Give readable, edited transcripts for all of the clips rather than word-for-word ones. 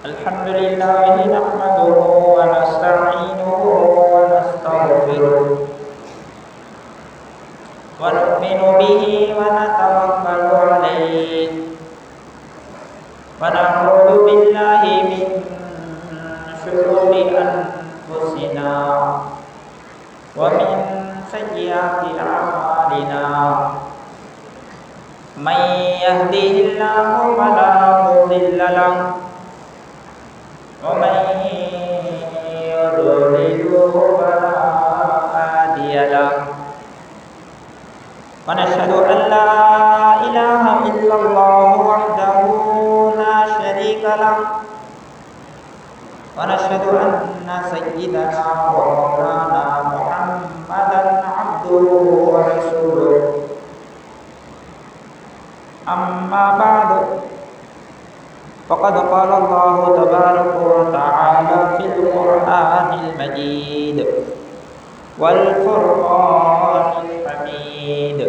الحمد لله نحمده ونستعينه ونستغفره ونؤمن به ونتوكل عليه ونعوذ بالله من شرور أنفسنا ومن سيئات أعمالنا من يهده الله فلا مضل له ومن يضلله فلا هادي له ونشهد أن لا إله إلا الله وحده لا شريك له ونشهد أن سيدنا ومولانا محمدا عبده ورسوله أما بعد فقد قال الله تبارك وتعالى في القرآن المجيد والفرقان الحميد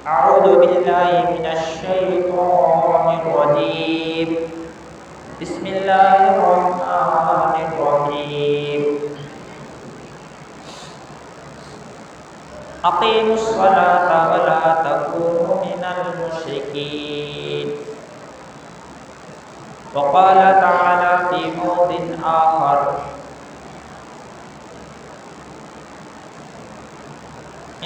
أعوذ بالله من الشيطان الرجيم بسم الله الرحمن الرحيم أقيموا الصلاة ولا تكونوا من المشركين وقال تعالى في موضع آخر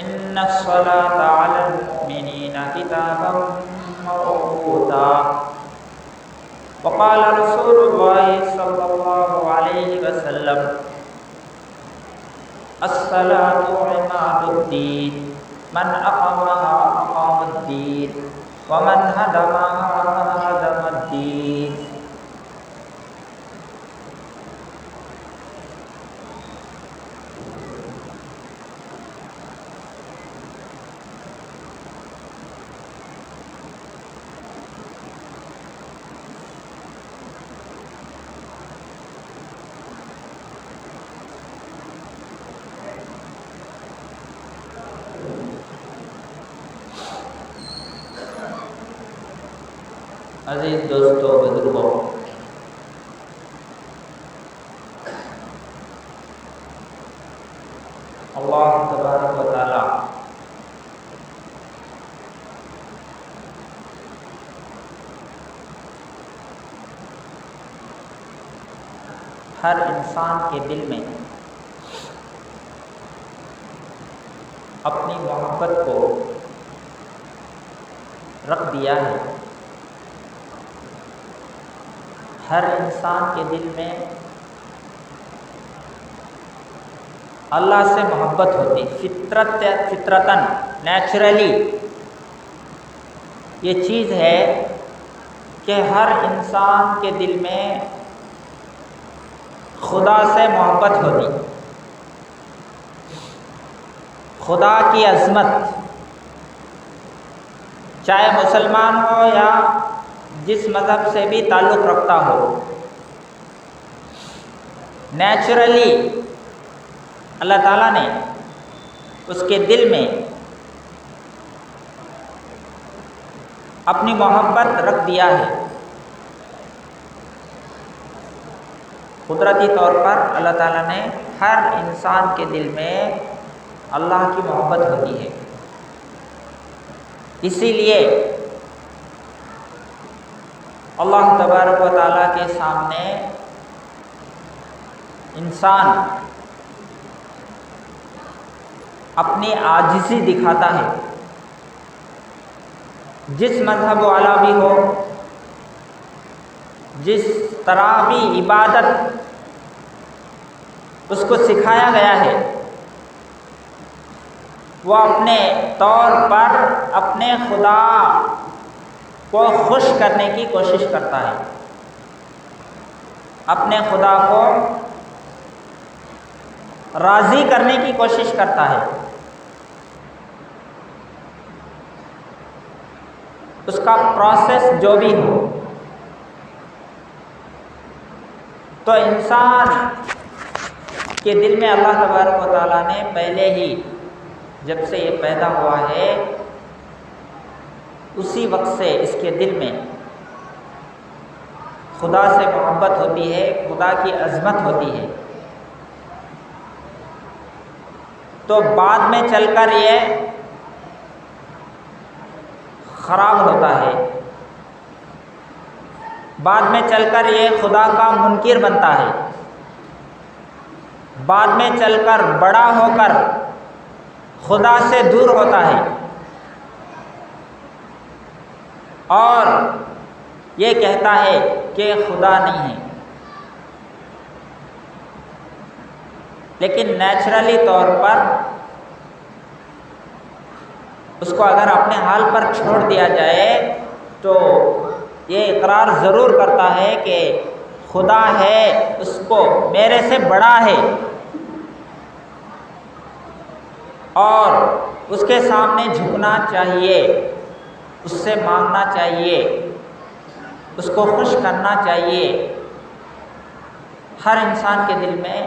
إن الصلاة على المؤمنين كتابا موقوتا وقال رسول الله صلى الله عليه وسلم الصلاة عماد الدين من أقامها أقام الدين ومن هدمها هدم الدين. عزیز دوستو بزرگوں، اللہ تبارک و تعالی ہر انسان کے دل میں اپنی محبت کو رکھ دیا ہے. ہر انسان کے دل میں اللہ سے محبت ہوتی، فطرتاً نیچرلی یہ چیز ہے کہ ہر انسان کے دل میں خدا سے محبت ہوتی. خدا کی عظمت، چاہے مسلمان ہو یا جس مذہب سے بھی تعلق رکھتا ہو، نیچرلی اللہ تعالیٰ نے اس کے دل میں اپنی محبت رکھ دیا ہے. قدرتی طور پر اللہ تعالیٰ نے ہر انسان کے دل میں اللہ کی محبت ہوتی ہے. اسی لیے اللہ تبارک و تعالیٰ کے سامنے انسان اپنی عاجزی دکھاتا ہے. جس مذہب والا بھی ہو، جس طرح بھی عبادت اس کو سکھایا گیا ہے، وہ اپنے طور پر اپنے خدا کو خوش کرنے کی کوشش کرتا ہے، اپنے خدا کو راضی کرنے کی کوشش کرتا ہے. اس کا پروسیس جو بھی ہو، تو انسان کے دل میں اللہ تبارک و تعالیٰ نے پہلے ہی جب سے یہ پیدا ہوا ہے اسی وقت سے اس کے دل میں خدا سے محبت ہوتی ہے، خدا کی عظمت ہوتی ہے، تو بعد میں چل کر یہ خراب ہوتا ہے، بعد میں چل کر یہ خدا کا منکر بنتا ہے، بعد میں چل کر بڑا ہو کر خدا سے دور ہوتا ہے اور یہ کہتا ہے کہ خدا نہیں ہے۔ لیکن نیچرلی طور پر اس کو اگر اپنے حال پر چھوڑ دیا جائے تو یہ اقرار ضرور کرتا ہے کہ خدا ہے، اس کو میرے سے بڑا ہے اور اس کے سامنے جھکنا چاہیے، اس سے مانگنا چاہیے، اس کو خوش کرنا چاہیے۔ ہر انسان کے دل میں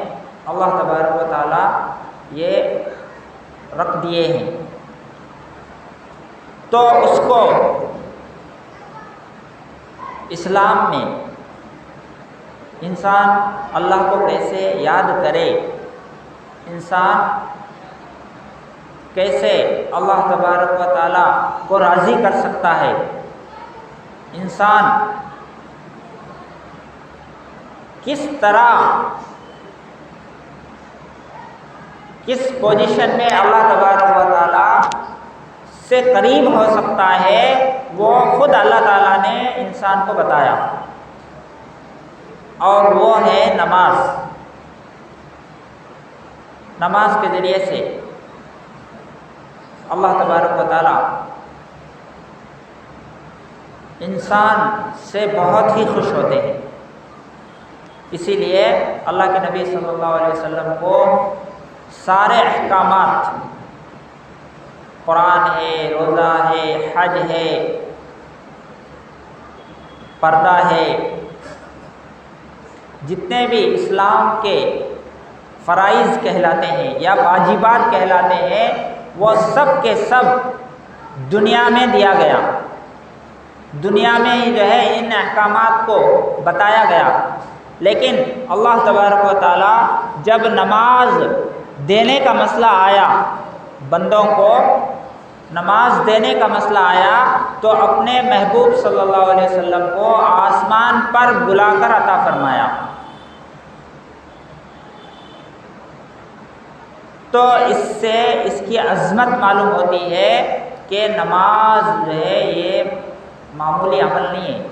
اللہ تبارک و تعالی یہ رکھ دیے ہیں، تو اس کو اسلام میں انسان اللہ کو کیسے یاد کرے، انسان کیسے اللہ تبارک و تعالی کو راضی کر سکتا ہے، انسان کس طرح کس پوزیشن میں اللہ تبارک و تعالی سے قریب ہو سکتا ہے، وہ خود اللہ تعالیٰ نے انسان کو بتایا، اور وہ ہے نماز۔ نماز کے ذریعے سے اللہ تبارک و تعالیٰ انسان سے بہت ہی خوش ہوتے ہیں، اسی لیے اللہ کے نبی صلی اللہ علیہ وسلم کو سارے احکامات، قرآن ہے، روزہ ہے، حج ہے، پردہ ہے، جتنے بھی اسلام کے فرائض کہلاتے ہیں یا واجبات کہلاتے ہیں، وہ سب کے سب دنیا میں دیا گیا، دنیا میں ہی جو ہے ان احکامات کو بتایا گیا۔ لیکن اللہ تبارک و تعالیٰ جب نماز دینے کا مسئلہ آیا، بندوں کو نماز دینے کا مسئلہ آیا، تو اپنے محبوب صلی اللہ علیہ وسلم کو آسمان پر بلا کر عطا فرمایا۔ تو اس سے اس کی عظمت معلوم ہوتی ہے کہ نماز جو ہے یہ معمولی عمل نہیں ہے،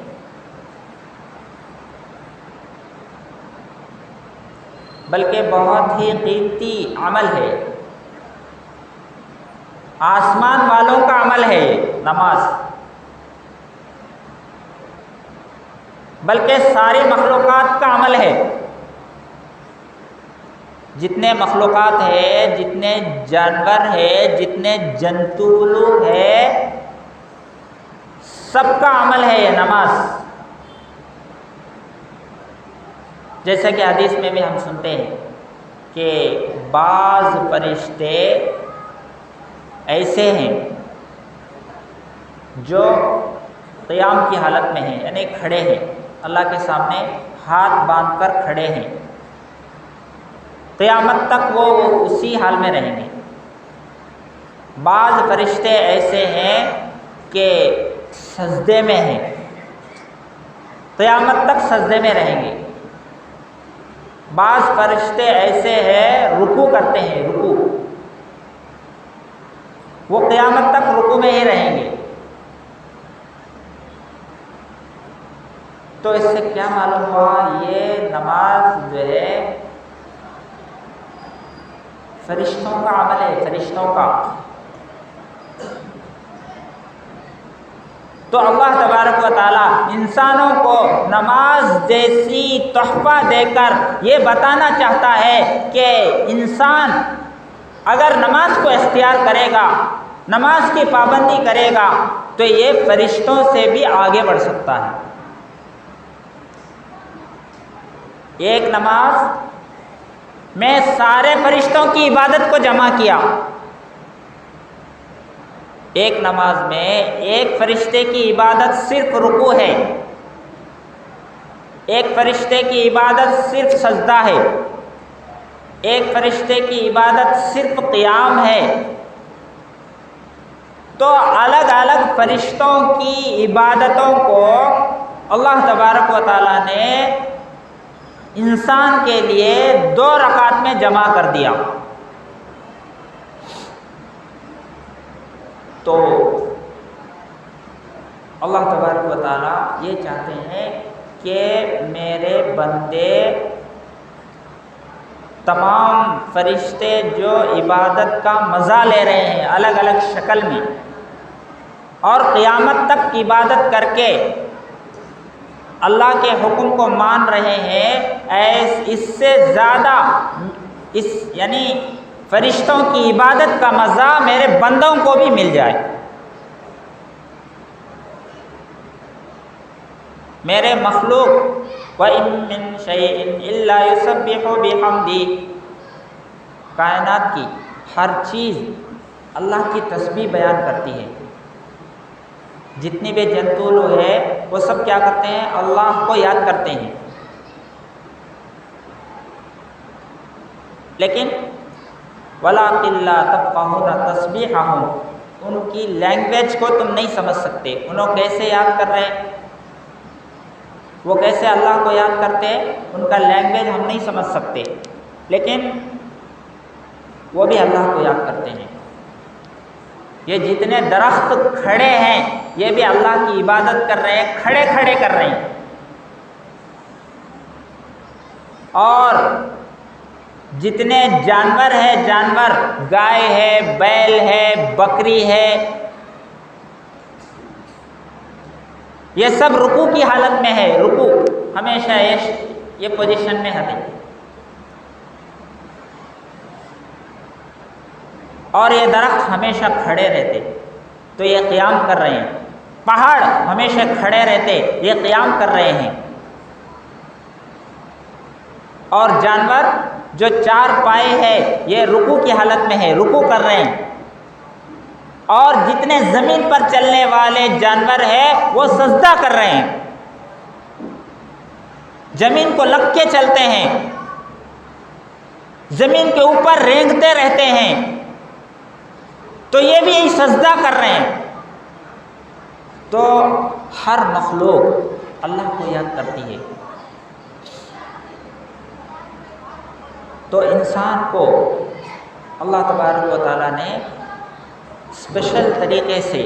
بلکہ بہت ہی قیمتی عمل ہے، آسمان والوں کا عمل ہے نماز، بلکہ ساری مخلوقات کا عمل ہے۔ جتنے مخلوقات ہیں، جتنے جانور ہیں، جتنے جنتو ہیں، سب کا عمل ہے یہ نماز۔ جیسا کہ حدیث میں بھی ہم سنتے ہیں کہ بعض فرشتے ایسے ہیں جو قیام کی حالت میں ہیں، یعنی کھڑے ہیں، اللہ کے سامنے ہاتھ باندھ کر کھڑے ہیں، قیامت تک وہ اسی حال میں رہیں گے۔ بعض فرشتے ایسے ہیں کہ سجدے میں ہیں، قیامت تک سجدے میں رہیں گے۔ بعض فرشتے ایسے ہیں رکوع کرتے ہیں، رکوع، وہ قیامت تک رکوع میں ہی رہیں گے۔ تو اس سے کیا معلوم ہوا؟ یہ نماز جو ہے فرشتوں کا عمل ہے، فرشتوں کا۔ تو اللہ تبارک و تعالیٰ انسانوں کو نماز جیسی تحفہ دے کر یہ بتانا چاہتا ہے کہ انسان اگر نماز کو اختیار کرے گا، نماز کی پابندی کرے گا، تو یہ فرشتوں سے بھی آگے بڑھ سکتا ہے۔ ایک نماز میں سارے فرشتوں کی عبادت کو جمع کیا، ایک نماز میں ایک فرشتے کی عبادت صرف رکوع ہے، ایک فرشتے کی عبادت صرف سجدہ ہے، ایک فرشتے کی عبادت صرف قیام ہے، تو الگ الگ فرشتوں کی عبادتوں کو اللہ تبارک و تعالیٰ نے انسان کے لیے 2 رکعت میں جمع کر دیا۔ تو اللہ تبارک و تعالیٰ یہ چاہتے ہیں کہ میرے بندے تمام فرشتے جو عبادت کا مزہ لے رہے ہیں الگ الگ شکل میں اور قیامت تک عبادت کر کے اللہ کے حکم کو مان رہے ہیں، اس سے زیادہ یعنی فرشتوں کی عبادت کا مزہ میرے بندوں کو بھی مل جائے۔ میرے مخلوق وَإِن مِّن شَيْءٍ إِلَّا يُسَبِّحُ بِحَمْدِهِ، کائنات کی ہر چیز اللہ کی تسبیح بیان کرتی ہے۔ جتنی بھی جنتو لوگ ہے وہ سب کیا کرتے ہیں؟ اللہ کو یاد کرتے ہیں۔ لیکن وَلَٰكِن لَّا تَفْقَهُونَ تَسْبِيحَهُمْ، ان کی لینگویج کو تم نہیں سمجھ سکتے، انہوں کیسے یاد کر رہے ہیں، وہ کیسے اللہ کو یاد کرتے ہیں، ان کا لینگویج ہم نہیں سمجھ سکتے، لیکن وہ بھی اللہ کو یاد کرتے ہیں۔ یہ جتنے درخت کھڑے ہیں یہ بھی اللہ کی عبادت کر رہے ہیں، کھڑے کھڑے کر رہے ہیں۔ اور جتنے جانور ہیں، جانور گائے ہے، بیل ہے، بکری ہے، یہ سب رکوع کی حالت میں ہے، رکوع ہمیشہ یہ پوزیشن میں ہے، اور یہ درخت ہمیشہ کھڑے رہتے تو یہ قیام کر رہے ہیں، پہاڑ ہمیشہ کھڑے رہتے یہ قیام کر رہے ہیں، اور جانور جو 4 پائے ہے یہ رکوع کی حالت میں ہے، رکوع کر رہے ہیں، اور جتنے زمین پر چلنے والے جانور ہیں وہ سجدہ کر رہے ہیں، زمین کو لگ کے چلتے ہیں، زمین کے اوپر رینگتے رہتے ہیں، تو یہ بھی سجدہ کر رہے ہیں۔ تو ہر مخلوق اللہ کو یاد کرتی ہے۔ تو انسان کو اللہ تبارک و تعالیٰ نے اسپیشل طریقے سے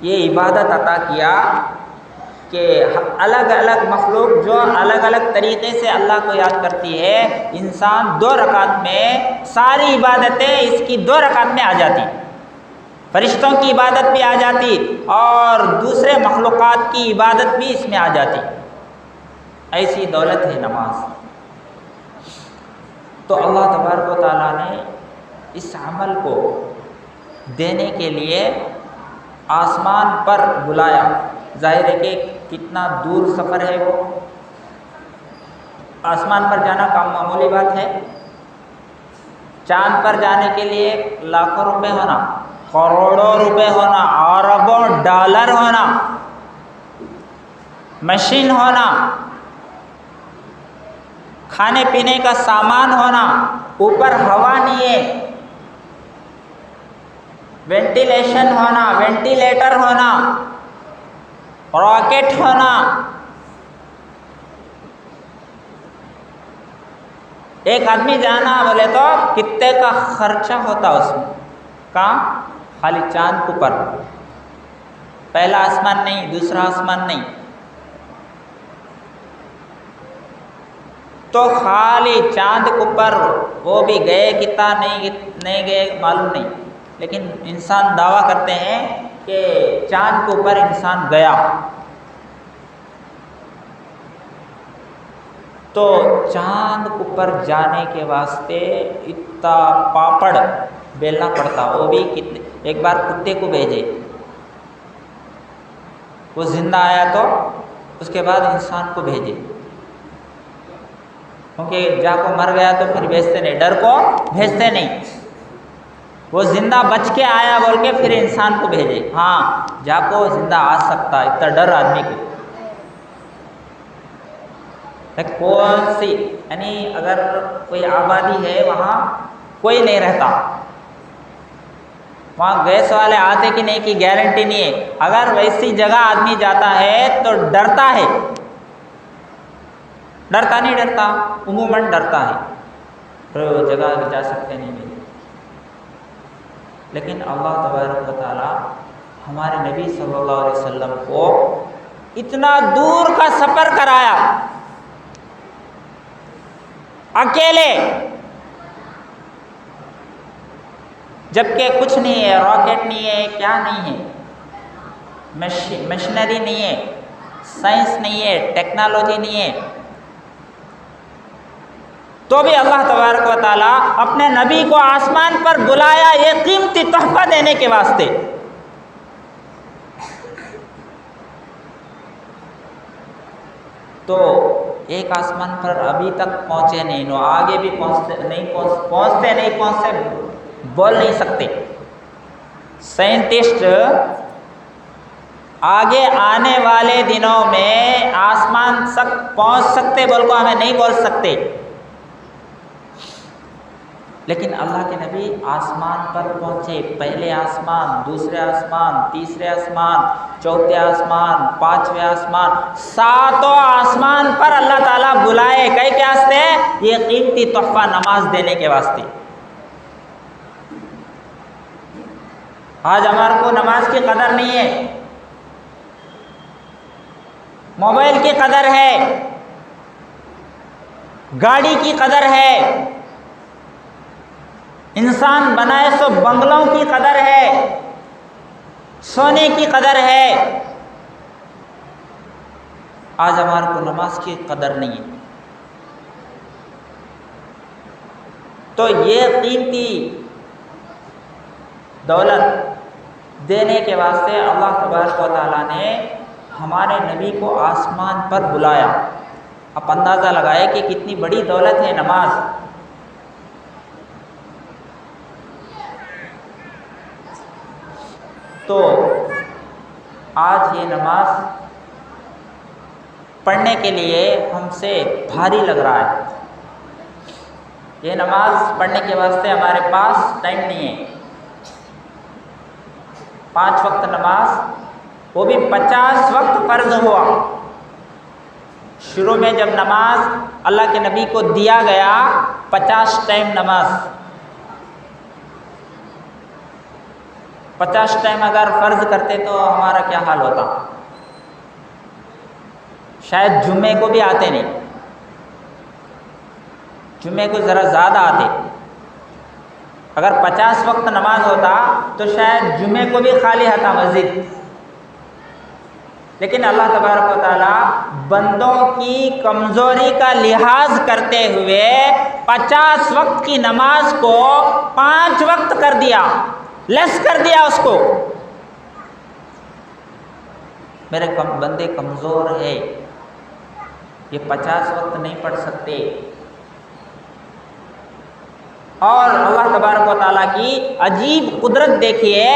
یہ عبادت عطا کیا کہ الگ الگ مخلوق جو الگ الگ طریقے سے اللہ کو یاد کرتی ہے، انسان 2 رکعت میں ساری عبادتیں اس کی 2 رکعت میں آ جاتی، فرشتوں کی عبادت بھی آ جاتی اور دوسرے مخلوقات کی عبادت بھی اس میں آ جاتی۔ ایسی دولت ہے نماز۔ تو اللہ تبارک و تعالیٰ نے اس عمل کو دینے کے لیے آسمان پر بلایا۔ ظاہر ہے کہ کتنا دور سفر ہے، وہ آسمان پر جانا کام معمولی بات ہے۔ چاند پر جانے کے لیے لاکھوں روپے ہونا، کروڑوں روپے ہونا، اربوں ڈالر ہونا، مشین ہونا، کھانے پینے کا سامان ہونا، اوپر ہوا نہیں ہے، وینٹیلیشن ہونا، وینٹیلیٹر ہونا، راکٹ ہونا، ایک آدمی جانا بولے تو کتنے کا خرچہ ہوتا اس میں، کہاں؟ خالی چاند کے اوپر، پہلا آسمان نہیں، دوسرا آسمان نہیں، تو خالی چاند کے اوپر وہ بھی گئے کتنا نہیں گئے معلوم نہیں، لیکن انسان دعویٰ کرتے ہیں کہ چاند کے اوپر انسان گیا۔ تو چاند کے اوپر جانے کے واسطے اتنا پاپڑ بیلنا پڑتا، وہ بھی ایک بار کتے کو بھیجے، وہ زندہ آیا تو اس کے بعد انسان کو بھیجے، کیونکہ جا کو مر گیا تو پھر بھیجتے نہیں، ڈر کو بھیجتے نہیں، وہ زندہ بچ کے آیا بول کے پھر انسان کو بھیجے، ہاں جا کو زندہ آ سکتا، اتنا ڈر آدمی کو۔ کون سی، یعنی اگر کوئی آبادی ہے وہاں کوئی نہیں رہتا، وہاں گیس والے آتے کہ نہیں کی گارنٹی نہیں ہے، اگر ویسی جگہ آدمی جاتا ہے تو ڈرتا ہے، ڈرتا نہیں ڈرتا، عموماً ڈرتا ہے، پھر وہ جگہ جا سکتے نہیں ملے۔ لیکن اللہ تبارک و تعالی ہمارے نبی صلی اللہ علیہ وسلم کو اتنا دور کا سفر کرایا اکیلے، جبکہ کچھ نہیں ہے، راکٹ نہیں ہے، کیا نہیں ہے، مشینری نہیں ہے، سائنس نہیں ہے، ٹیکنالوجی نہیں ہے، تو بھی اللہ تبارک و تعالیٰ اپنے نبی کو آسمان پر بلایا یہ قیمتی تحفہ دینے کے واسطے۔ تو ایک آسمان پر ابھی تک پہنچے نہیں، نو آگے بھی پہنچتے بول نہیں سکتے۔ سائنٹسٹ آگے آنے والے دنوں میں آسمان تک پہنچ سکتے بول کو ہمیں نہیں بول سکتے، لیکن اللہ کے نبی آسمان پر پہنچے، پہلے آسمان، دوسرے آسمان، تیسرے آسمان، چوتھے آسمان، پانچویں آسمان، ساتوں آسمان پر اللہ تعالیٰ بلائے، کئی کے واسطے؟ یہ قیمتی تحفہ نماز دینے کے واسطے۔ آج ہمارے کو نماز کی قدر نہیں ہے، موبائل کی قدر ہے، گاڑی کی قدر ہے، انسان بنائے سو بنگلوں کی قدر ہے، سونے کی قدر ہے، آج ہمارے کو نماز کی قدر نہیں ہے۔ تو یہ قیمتی دولت دینے کے واسطے اللہ تبارک و تعالیٰ نے ہمارے نبی کو آسمان پر بلایا۔ آپ اندازہ لگائے کہ کتنی بڑی دولت ہے نماز۔ تو آج یہ نماز پڑھنے کے لیے ہم سے بھاری لگ رہا ہے، یہ نماز پڑھنے کے واسطے ہمارے پاس ٹائم نہیں ہے۔ 5 وقت نماز، وہ بھی 50 وقت فرض ہوا۔ شروع میں جب نماز اللہ کے نبی کو دیا گیا 50 ٹائم نماز، 50 ٹائم اگر فرض کرتے تو ہمارا کیا حال ہوتا؟ شاید جمعے کو بھی آتے نہیں، جمعے کو ذرا زیادہ آتے۔ اگر 50 وقت نماز ہوتا تو شاید جمعے کو بھی خالی ہوتا مسجد۔ لیکن اللہ تبارک و تعالیٰ بندوں کی کمزوری کا لحاظ کرتے ہوئے 50 وقت کی نماز کو 5 وقت کر دیا، لیس کر دیا اس کو۔ میرے بندے کمزور ہے، یہ 50 وقت نہیں پڑھ سکتے۔ اور اللہ تبارک و تعالیٰ کی عجیب قدرت دیکھیے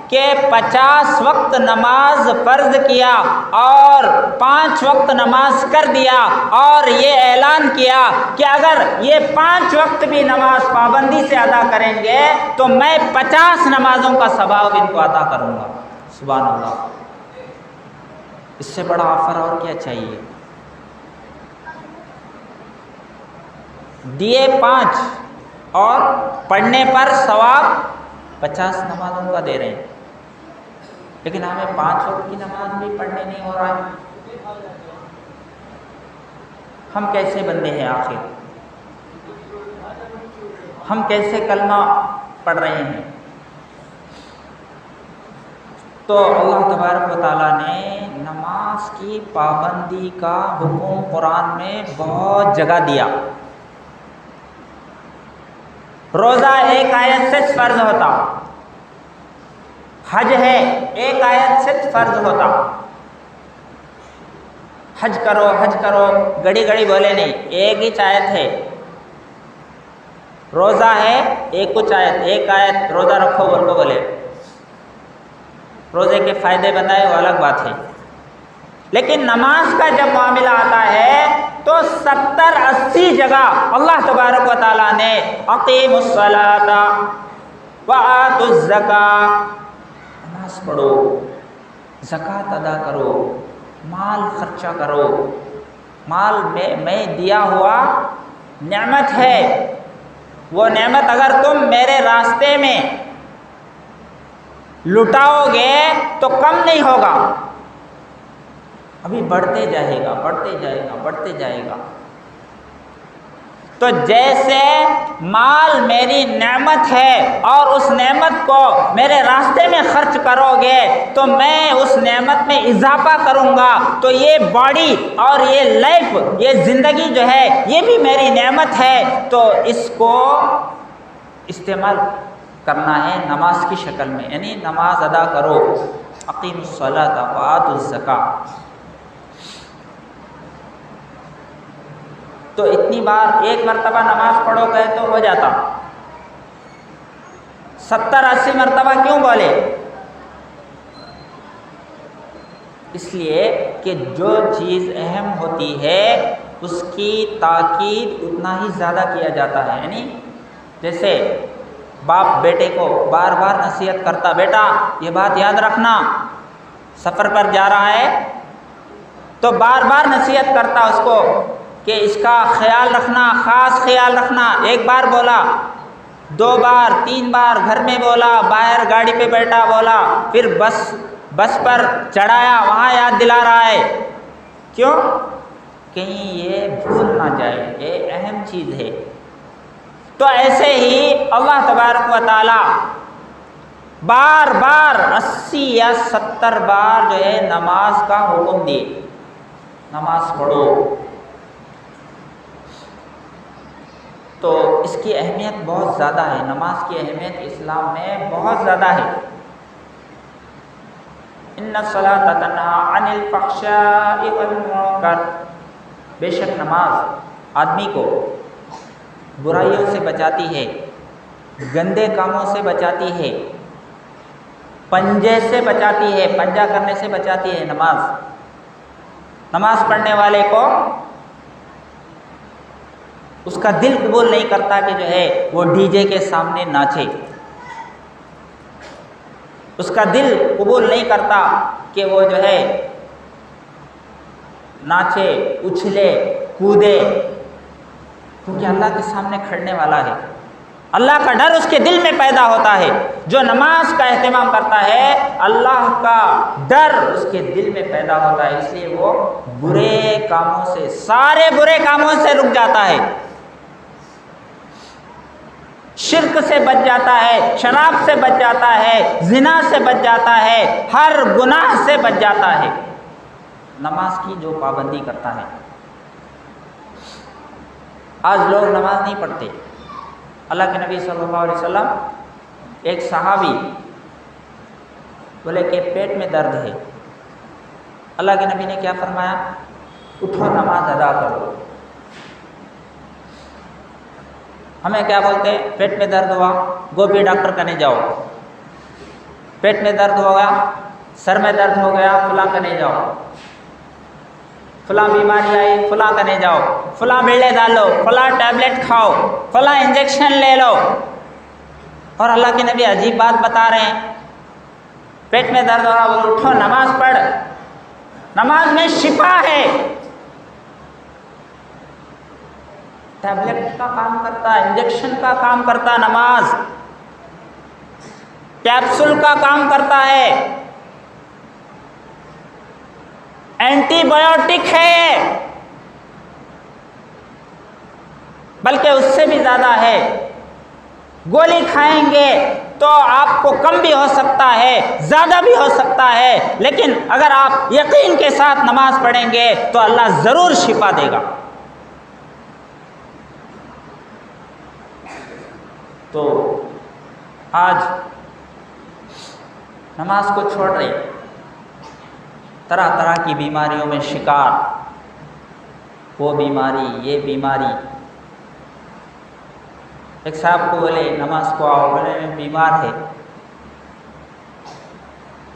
کہ 50 وقت نماز فرض کیا اور 5 وقت نماز کر دیا، اور یہ اعلان کیا کہ اگر یہ 5 وقت بھی نماز پابندی سے ادا کریں گے تو میں 50 نمازوں کا ثواب ان کو عطا کروں گا۔ سبحان اللہ، اس سے بڑا آفر اور کیا چاہیے؟ دیے 5 اور پڑھنے پر ثواب 50 نمازوں کا دے رہے ہیں، لیکن ہمیں 5 وقت کی نماز بھی پڑھنے نہیں ہو رہا ہے۔ ہم کیسے بندے ہیں آخر؟ ہم کیسے کلمہ پڑھ رہے ہیں؟ تو اللہ تبارک و تعالیٰ نے نماز کی پابندی کا حکم قرآن میں بہت جگہ دیا۔ روزہ 1 آیت سے فرض ہوتا، حج ہے 1 آیت سے فرض ہوتا۔ حج کرو حج کرو گڑی گڑی بولے نہیں، ایک ہی آیت ہے۔ روزہ ہے 1 آیت روزہ رکھو بول کو بولے، روزے کے فائدے بتائے وہ الگ بات ہے۔ لیکن نماز کا جب معاملہ آتا ہے تو 70-80 جگہ اللہ تبارک و تعالیٰ نے اقیموا الصلاۃ وآتوا الزکاۃ، نماز پڑھو، زکوٰۃ ادا کرو، مال خرچہ کرو، مال میں دیا ہوا نعمت ہے، وہ نعمت اگر تم میرے راستے میں لٹاؤ گے تو کم نہیں ہوگا، ابھی بڑھتے جائے گا، بڑھتے جائے گا، بڑھتے جائے گا۔ تو جیسے مال میری نعمت ہے اور اس نعمت کو میرے راستے میں خرچ کرو گے تو میں اس نعمت میں اضافہ کروں گا، تو یہ باڈی اور یہ لائف، یہ زندگی جو ہے یہ بھی میری نعمت ہے، تو اس کو استعمال کرنا ہے نماز کی شکل میں، یعنی نماز ادا کرو، اقیموا الصلاۃ وآتوا الزکاۃ۔ تو اتنی بار ایک مرتبہ نماز پڑھو گئے تو ہو جاتا، 70-80 مرتبہ کیوں بولے؟ اس لیے کہ جو چیز اہم ہوتی ہے اس کی تاکید اتنا ہی زیادہ کیا جاتا ہے، یعنی جیسے باپ بیٹے کو بار بار نصیحت کرتا، بیٹا یہ بات یاد رکھنا، سفر پر جا رہا ہے تو بار بار نصیحت کرتا اس کو کہ اس کا خیال رکھنا، خاص خیال رکھنا، ایک بار بولا، 2 بار 3 بار گھر میں بولا، باہر گاڑی پہ بیٹھا بولا، پھر بس پر چڑھایا وہاں یاد دلا رہا ہے، کیوں؟ کہیں یہ بھول نہ جائے، یہ اہم چیز ہے۔ تو ایسے ہی اللہ تبارک و تعالی بار بار 80 یا 70 بار جو ہے نماز کا حکم دی، نماز پڑھو۔ تو اس کی اہمیت بہت زیادہ ہے، نماز کی اہمیت اسلام میں بہت زیادہ ہے۔ ان الصلاۃ تنہی عن الفحشاء والمنکر، بے شک نماز آدمی کو برائیوں سے بچاتی ہے، گندے کاموں سے بچاتی ہے، پنجے سے بچاتی ہے، پنجہ کرنے سے بچاتی ہے نماز پڑھنے والے کو اس کا دل قبول نہیں کرتا کہ جو ہے وہ ڈی جے کے سامنے ناچے، اس کا دل قبول نہیں کرتا کہ وہ جو ہے ناچے، اچھلے، کودے، کیونکہ اللہ کے سامنے کھڑنے والا ہے، اللہ کا ڈر اس کے دل میں پیدا ہوتا ہے۔ جو نماز کا اہتمام کرتا ہے اللہ کا ڈر اس کے دل میں پیدا ہوتا ہے، اس لیے وہ برے کاموں سے، سارے برے کاموں سے رک جاتا ہے، شرک سے بچ جاتا ہے، شراب سے بچ جاتا ہے، زنا سے بچ جاتا ہے، ہر گناہ سے بچ جاتا ہے نماز کی جو پابندی کرتا ہے۔ آج لوگ نماز نہیں پڑھتے۔ اللہ کے نبی صلی اللہ علیہ وسلم، ایک صحابی بولے کہ پیٹ میں درد ہے، اللہ کے نبی نے کیا فرمایا؟ اٹھو نماز ادا کرو۔ ہمیں کیا بولتے ہیں؟ پیٹ میں درد ہوا، گوپی ڈاکٹر کنے جاؤ، پیٹ میں درد ہوگا، سر میں درد ہو گیا، فلاں کنے جاؤ، فلاں بیماری آئی، فلاں کنے جاؤ، فلاں بیڑے ڈالو، فلاں ٹیبلٹ کھاؤ، فلاں انجیکشن لے لو۔ اور اللہ کے نبی عجیب بات بتا رہے ہیں، پیٹ میں درد ہو رہا، بولو اٹھو نماز پڑھ، نماز میں شفا ہے۔ ٹیبلٹ کا کام کرتا، انجیکشن کا کام کرتا نماز، کیپسول کا کام کرتا ہے، اینٹی بایوٹک ہے، بلکہ اس سے بھی زیادہ ہے۔ گولی کھائیں گے تو آپ کو کم بھی ہو سکتا ہے، زیادہ بھی ہو سکتا ہے، لیکن اگر آپ یقین کے ساتھ نماز پڑھیں گے تو اللہ ضرور شفا دے گا۔ تو آج نماز کو چھوڑ رہے، طرح طرح کی بیماریوں میں شکار، وہ بیماری، یہ بیماری۔ ایک صاحب کو بولے نماز کو آؤ، بولے میں بیمار ہے۔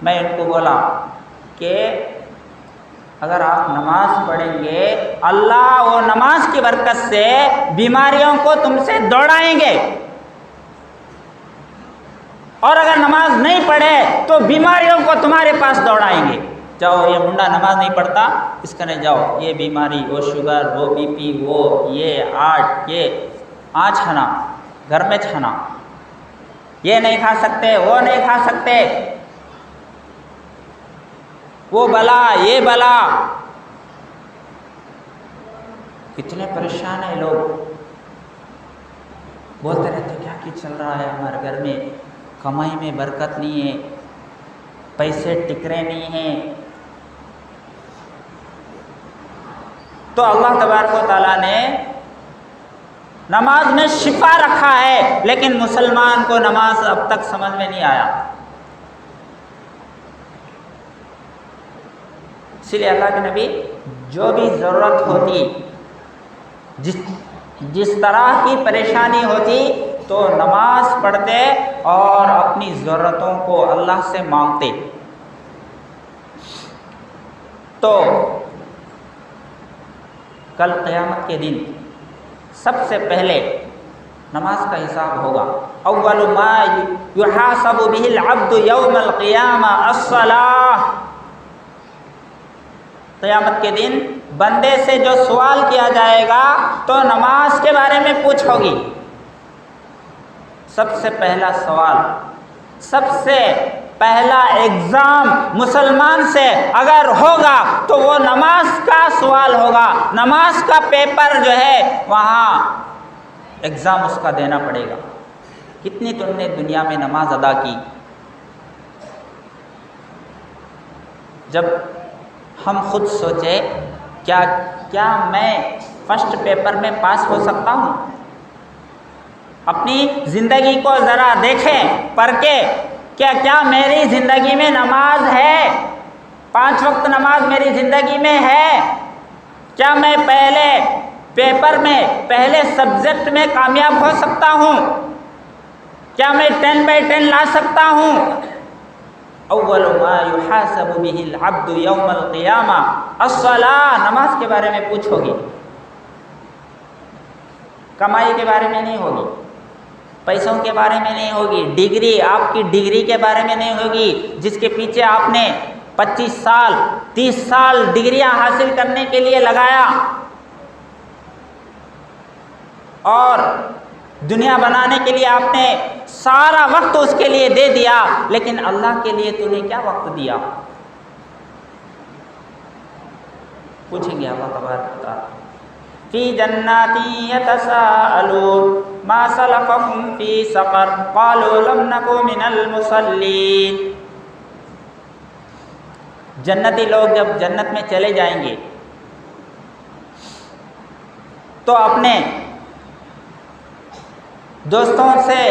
میں ان کو بولا کہ اگر آپ نماز پڑھیں گے اللہ وہ نماز کی برکت سے بیماریوں کو تم سے دوڑائیں گے، اور اگر نماز نہیں پڑھے تو بیماریوں کو تمہارے پاس دوڑائیں گے۔ جاؤ یہ منڈا نماز نہیں پڑھتا، اس کنے جاؤ، یہ بیماری، وہ شوگر، وہ بی پی، وہ یہ ہارٹ، یہ آنچ کھانا گھر میں کھانا، یہ نہیں کھا سکتے، وہ نہیں کھا سکتے، وہ بلا یہ بلا۔ کتنے پریشان ہیں لوگ، بولتے رہتے کیا چل رہا ہے ہمارے گھر میں، کمائی میں برکت نہیں ہے، پیسے ٹک رہے نہیں ہیں۔ تو اللہ تبارک و تعالیٰ نے نماز میں شفا رکھا ہے، لیکن مسلمان کو نماز اب تک سمجھ میں نہیں آیا۔ اسی لیے اللہ کے نبی جو بھی ضرورت ہوتی، جس طرح کی پریشانی ہوتی تو نماز پڑھتے اور اپنی ضرورتوں کو اللہ سے مانگتے۔ تو کل قیامت کے دن سب سے پہلے نماز کا حساب ہوگا۔ اول ما یحاسب به العبد یوم القیامہ الصلاۃ۔ قیامت کے دن بندے سے جو سوال کیا جائے گا تو نماز کے بارے میں پوچھو گی۔ سب سے پہلا سوال، سب سے پہلا ایگزام مسلمان سے اگر ہوگا تو وہ نماز کا سوال ہوگا۔ نماز کا پیپر جو ہے وہاں ایگزام اس کا دینا پڑے گا۔ کتنی تم نے دنیا میں نماز ادا کی؟ جب ہم خود سوچے کیا میں فرسٹ پیپر میں پاس ہو سکتا ہوں؟ اپنی زندگی کو ذرا دیکھیں، پرکھیں، کیا میری زندگی میں نماز ہے؟ 5 وقت نماز میری زندگی میں ہے؟ کیا میں پہلے پیپر میں پہلے سبجیکٹ میں کامیاب ہو سکتا ہوں؟ کیا میں 10/10 لا سکتا ہوں؟ اول ما یحاسب به العبد یوم القیامہ الصلاۃ۔ نماز کے بارے میں پوچھو گی، کمائی کے بارے میں نہیں ہوگی، پیسوں کے بارے میں نہیں ہوگی، ڈگری، آپ کی ڈگری کے بارے میں نہیں ہوگی جس کے پیچھے آپ نے 25 سال 30 سال ڈگریاں حاصل کرنے کے لیے لگایا اور دنیا بنانے کے لیے آپ نے سارا وقت اس کے لیے دے دیا، لیکن اللہ کے لیے تو نے کیا وقت دیا؟ پوچھیں گے اللہ تبارک و تعالیٰ۔ فی جنات یتساءلون ما سلککم فی سقر قالوا لم نک من المصلین۔ جنتی لوگ جب جنت میں چلے جائیں گے تو اپنے دوستوں سے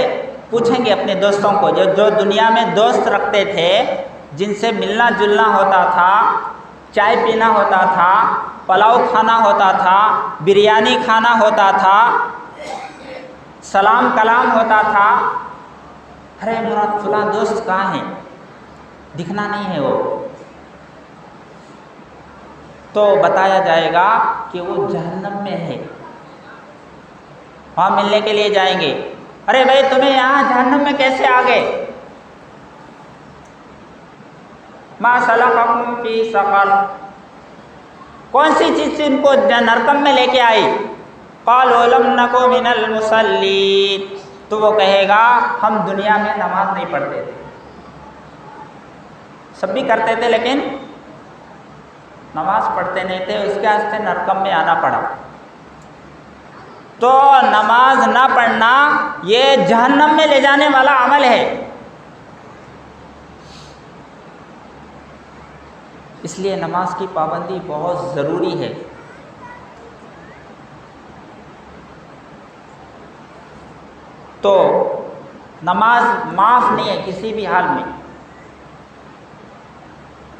پوچھیں گے، اپنے دوستوں کو جو دنیا میں دوست رکھتے تھے، جن سے ملنا جلنا ہوتا تھا، چائے پینا ہوتا تھا، پلاؤ کھانا ہوتا تھا، بریانی کھانا ہوتا تھا، سلام کلام ہوتا تھا، ارے مراد فلاں دوست کہاں ہے؟ دکھنا نہیں ہے وہ۔ تو بتایا جائے گا کہ وہ جہنم میں ہے، وہاں ملنے کے لیے جائیں گے۔ ارے بھائی تمہیں یہاں جہنم میں کیسے آ گئے؟ ما سلککم فی سقر، کون سی چیز ان کو نرکم میں لے کے آئی؟ قالوا لم نک من المصلین، تو وہ کہے گا ہم دنیا میں نماز نہیں پڑھتے تھے، سب بھی کرتے تھے لیکن نماز پڑھتے نہیں تھے، اس کے واسطے نرکم میں آنا پڑا۔ تو نماز نہ پڑھنا یہ جہنم میں لے جانے والا عمل ہے۔ اس لیے نماز کی پابندی بہت ضروری ہے۔ تو نماز معاف نہیں ہے کسی بھی حال میں۔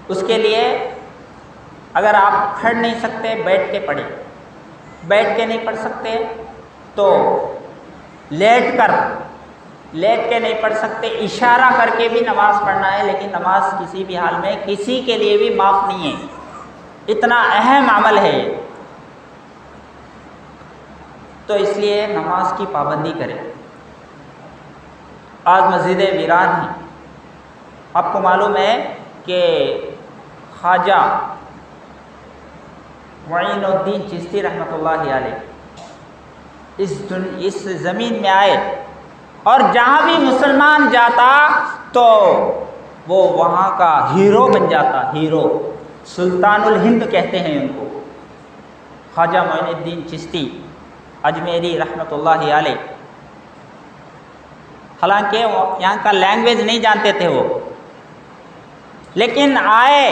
اس کے لیے اگر آپ کھڑ نہیں سکتے بیٹھ کے پڑھیں، بیٹھ کے نہیں پڑھ سکتے تو لیٹ کے نہیں پڑھ سکتے، اشارہ کر کے بھی نماز پڑھنا ہے، لیکن نماز کسی بھی حال میں کسی کے لیے بھی معاف نہیں ہے۔ اتنا اہم عمل ہے یہ، تو اس لیے نماز کی پابندی کریں۔ آج مسجدیں ویران ہیں۔ آپ کو معلوم ہے کہ خواجہ معین الدین چشتی رحمۃ اللہ علیہ اس زمین میں آئے، اور جہاں بھی مسلمان جاتا تو وہ وہاں کا ہیرو بن جاتا، ہیرو، سلطان الہند کہتے ہیں ان کو، خواجہ معین الدین چشتی اجمیری رحمۃ اللہ علیہ۔ حالانکہ وہ یہاں کا لینگویج نہیں جانتے تھے وہ، لیکن آئے،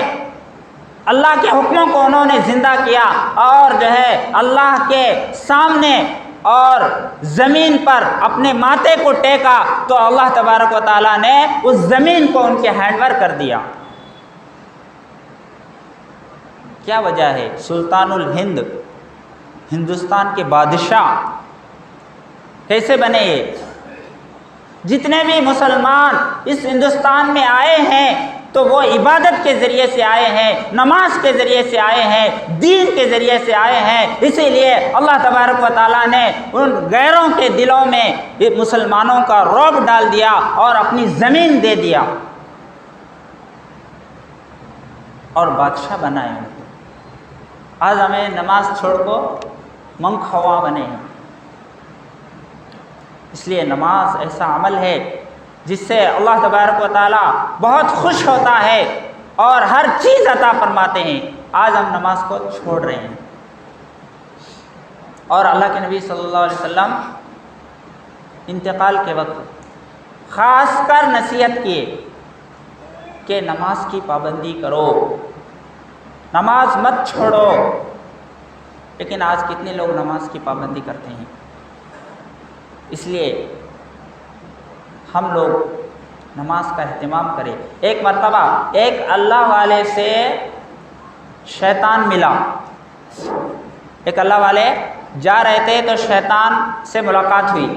اللہ کے حکموں کو انہوں نے زندہ کیا، اور جو ہے اللہ کے سامنے اور زمین پر اپنے ماتھے کو ٹیکا، تو اللہ تبارک و تعالیٰ نے اس زمین کو ان کے ہینڈ اوور کر دیا۔ کیا وجہ ہے؟ سلطان الہند، ہندوستان کے بادشاہ کیسے بنے یہ؟ جتنے بھی مسلمان اس ہندوستان میں آئے ہیں تو وہ عبادت کے ذریعے سے آئے ہیں، نماز کے ذریعے سے آئے ہیں، دین کے ذریعے سے آئے ہیں۔ اسی لیے اللہ تبارک و تعالیٰ نے ان غیروں کے دلوں میں مسلمانوں کا رعب ڈال دیا اور اپنی زمین دے دیا اور بادشاہ بنائے ان کو۔ آج ہمیں نماز چھوڑ کو منخواہ بنے ہیں۔ اس لیے نماز ایسا عمل ہے جس سے اللہ تبارک و تعالیٰ بہت خوش ہوتا ہے اور ہر چیز عطا فرماتے ہیں۔ آج ہم نماز کو چھوڑ رہے ہیں، اور اللہ کے نبی صلی اللہ علیہ وسلم انتقال کے وقت خاص کر نصیحت کیے کہ نماز کی پابندی کرو، نماز مت چھوڑو۔ لیکن آج کتنے لوگ نماز کی پابندی کرتے ہیں؟ اس لیے ہم لوگ نماز کا اہتمام کریں۔ ایک مرتبہ ایک اللہ والے سے شیطان ملا، ایک اللہ والے جا رہے تھے تو شیطان سے ملاقات ہوئی،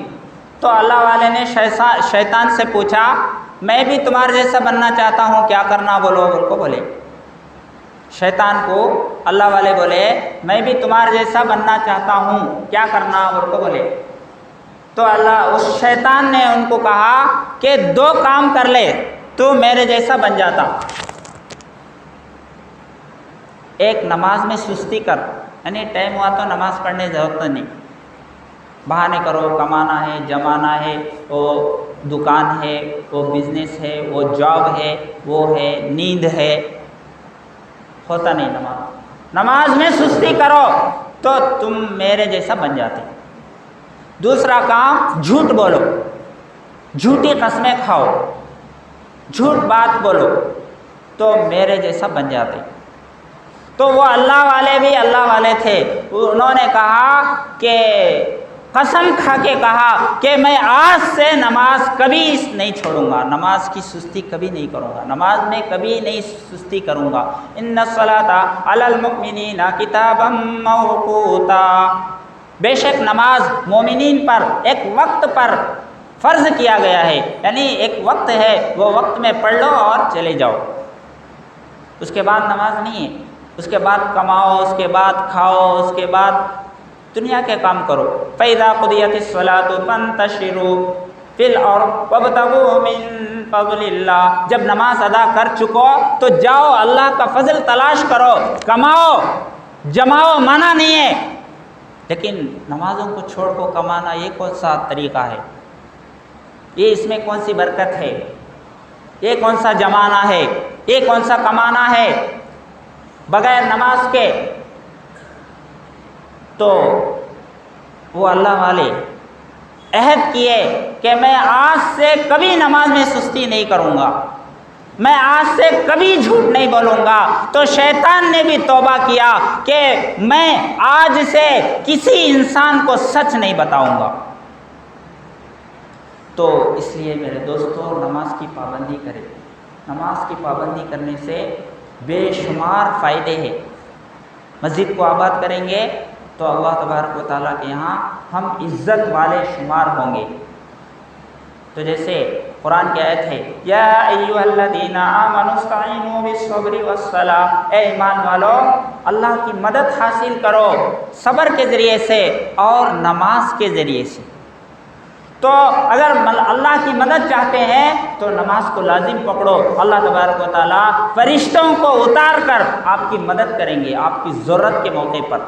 تو اللہ والے نے شیطان سے پوچھا، میں بھی تمہارے جیسا بننا چاہتا ہوں، کیا کرنا بولو؟ ان کو بولے، شیطان کو اللہ والے بولے، میں بھی تمہارے جیسا بننا چاہتا ہوں، کیا کرنا؟ ان کو بولے، تو اللہ اس شیطان نے ان کو کہا کہ 2 کام کر لے تو میرے جیسا بن جاتا۔ ایک، نماز میں سستی کر، یعنی ٹائم ہوا تو نماز پڑھنے ضرورت نہیں، بہانے کرو، کمانا ہے، جمانا ہے، وہ دکان ہے، وہ بزنس ہے، وہ جاب ہے، وہ ہے، نیند ہے، ہوتا نہیں نماز میں سستی کرو تو تم میرے جیسا بن جاتے۔ دوسرا کام، جھوٹ بولو، جھوٹی قسمیں کھاؤ، جھوٹ بات بولو تو میرے جیسا بن جاتے۔ تو وہ اللہ والے بھی اللہ والے تھے، انہوں نے کہا کہ قسم کھا کے کہا کہ میں آج سے نماز کبھی نہیں چھوڑوں گا، نماز کی سستی کبھی نہیں کروں گا، نماز میں کبھی نہیں سستی کروں گا۔ ان الصلاۃ علی المؤمنین کتابا موقوتا، بے شک نماز مومنین پر ایک وقت پر فرض کیا گیا ہے، یعنی ایک وقت ہے، وہ وقت میں پڑھ لو اور چلے جاؤ، اس کے بعد نماز نہیں ہے۔ اس کے بعد کماؤ، اس کے بعد کھاؤ، اس کے بعد دنیا کے کام کرو۔ فَإِذَا قُضِيَتِ الصَّلَاةُ فَانتَشِرُوا فِي الْأَرْضِ وَابْتَغُوا مِن فَضْلِ اللَّهِ، جب نماز ادا کر چکو تو جاؤ اللہ کا فضل تلاش کرو، کماؤ، جماؤ، منع نہیں ہے، لیکن نمازوں کو چھوڑ کو کمانا یہ کون سا طریقہ ہے؟ یہ اس میں کون سی برکت ہے؟ یہ کون سا جمانا ہے؟ یہ کون سا کمانا ہے بغیر نماز کے؟ تو وہ اللہ والے عہد کیے کہ میں آج سے کبھی نماز میں سستی نہیں کروں گا، میں آج سے کبھی جھوٹ نہیں بولوں گا۔ تو شیطان نے بھی توبہ کیا کہ میں آج سے کسی انسان کو سچ نہیں بتاؤں گا۔ تو اس لیے میرے دوستو، نماز کی پابندی کریں۔ نماز کی پابندی کرنے سے بے شمار فائدے ہیں۔ مسجد کو آباد کریں گے تو اللہ تبارک و تعالیٰ کے یہاں ہم عزت والے شمار ہوں گے۔ تو جیسے قرآن کی آیت ہے یا ایھا الذین آمنوا استعینوا بالصبر والصلاۃ، اے ایمان والو اللہ کی مدد حاصل کرو صبر کے ذریعے سے اور نماز کے ذریعے سے۔ تو اگر اللہ کی مدد چاہتے ہیں تو نماز کو لازم پکڑو، اللہ تبارک و تعالیٰ فرشتوں کو اتار کر آپ کی مدد کریں گے آپ کی ضرورت کے موقع پر۔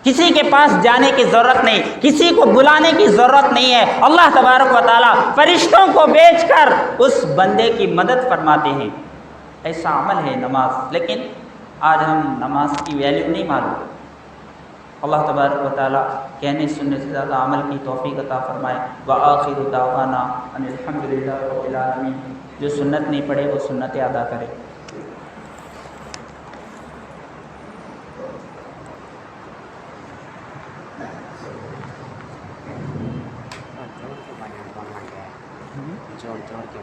کسی کے پاس جانے کی ضرورت نہیں، کسی کو بلانے کی ضرورت نہیں ہے، اللہ تبارک و تعالیٰ فرشتوں کو بھیج کر اس بندے کی مدد فرماتے ہیں۔ ایسا عمل ہے نماز، لیکن آج ہم نماز کی ویلیو نہیں معلوم۔ اللہ تبارک و تعالیٰ کہنے سننے سے زیادہ عمل کی توفیق عطا فرمائے۔ وآخر دعوانا ان الحمد للہ رب العالمین۔ جو سنت نہیں پڑھے وہ سنتیں ادا کرے۔ جوڑ کے